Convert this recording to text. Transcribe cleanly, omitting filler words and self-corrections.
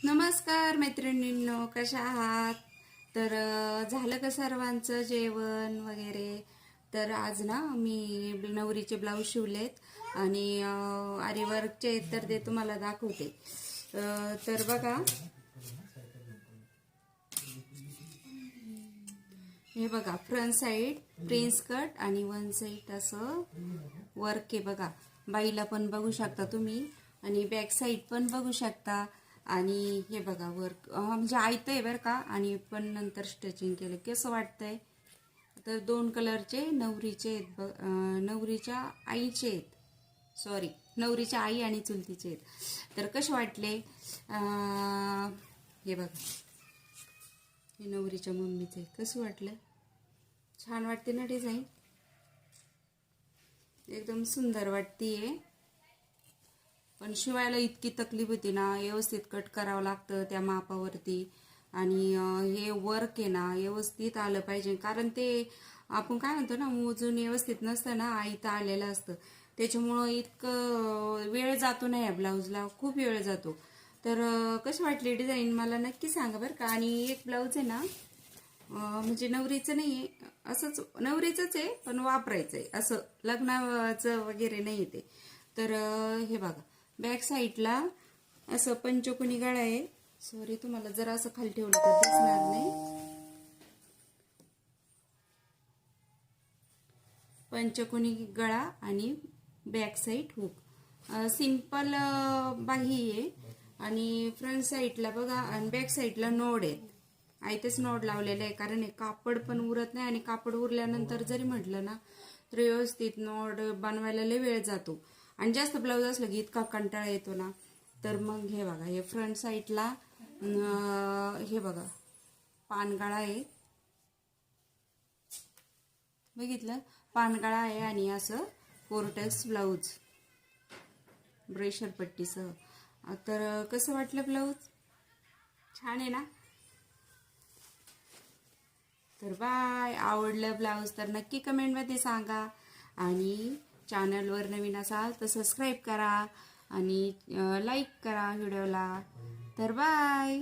नमस्कार मैत्रिणींनो, कशा आहात? तर झालं का सर्वांचं जेवण वगैरे? तर आज ना मी नवरीचे ब्लाऊज शिवलेत आणि आरी वर्कचे तर ते तुम्हाला दाखवते. तर बघा, हे बघा, फ्रंट साईड प्रिन्स कट आणि वन साईड असं वर्क आहे बघा. बाईला पण बघू शकता तुम्ही आणि बॅक साईड पण बघू शकता. आणि हे बघा वर्क म्हणजे आयतं आहे बरं का, आणि पण नंतर स्टिचिंग केलं. कसं वाटतंय? तर दोन कलरचे नवरीचे आहेत, नवरीच्या आईचे आहेत, सॉरी, नवरीच्या आई आणि चुलतीचे आहेत. तर कसे वाटले? हे बघा, हे नवरीच्या मम्मीचे. कसं वाटलं? छान वाटते ना डिझाईन? एकदम सुंदर वाटतीये. पण शिवायला इतकी तकलीफ होती ना, व्यवस्थित कट करावं लागतं त्या मापावरती. आणि हे वर्क आहे ना व्यवस्थित आलं पाहिजे, कारण ते आपण काय म्हणतो ना, मोजून व्यवस्थित नसतं ना, आयतं आलेलं असतं. त्याच्यामुळं इतकं वेळ जातो ना या ब्लाऊजला, खूप वेळ जातो. तर कशी वाटली डिझाईन मला नक्की सांगा बरं का. आणि एक ब्लाऊज आहे ना, म्हणजे नवरीचं नाही आहे, असंच नवरीचंच आहे पण वापरायचं आहे, असं लग्नाचं वगैरे नाही ते. तर हे बघा, बॅक साईडला असं पंचकोनी गळा आहे. सॉरी, तुम्हाला जर असं खाली ठेवलं तर दिसणार नाही. पंचकोनी गळा आणि बॅक साईड हुक, सिंपल बाही आहे. आणि फ्रंट साईडला बघा, आणि बॅक साईडला नोड आहेत. आयतेच नोड लावलेले आहे, कारण हे कापड पण उरत नाही. आणि कापड उरल्यानंतर जरी म्हटलं ना, तर व्यवस्थित नोड बनवायला लय वेळ जातो. आणि जास्त ब्लाऊज असलं की इतका कंटाळा येतो ना. तर मग हे बघा, हे फ्रंट साईडला हे बघा पानगळा आहे, बघितलं, पानगळा आहे. आणि असं कोर्टेक्स ब्लाऊज ब्रेशर पट्टीसह. तर कसं वाटलं ब्लाऊज? छान आहे ना? तर बाय. आवडलं ब्लाऊज तर नक्की कमेंटमध्ये सांगा. आणि चॅनलवर नवीन असाल तर सबस्क्राईब करा आणि लाईक करा व्हिडिओला. तर बाय.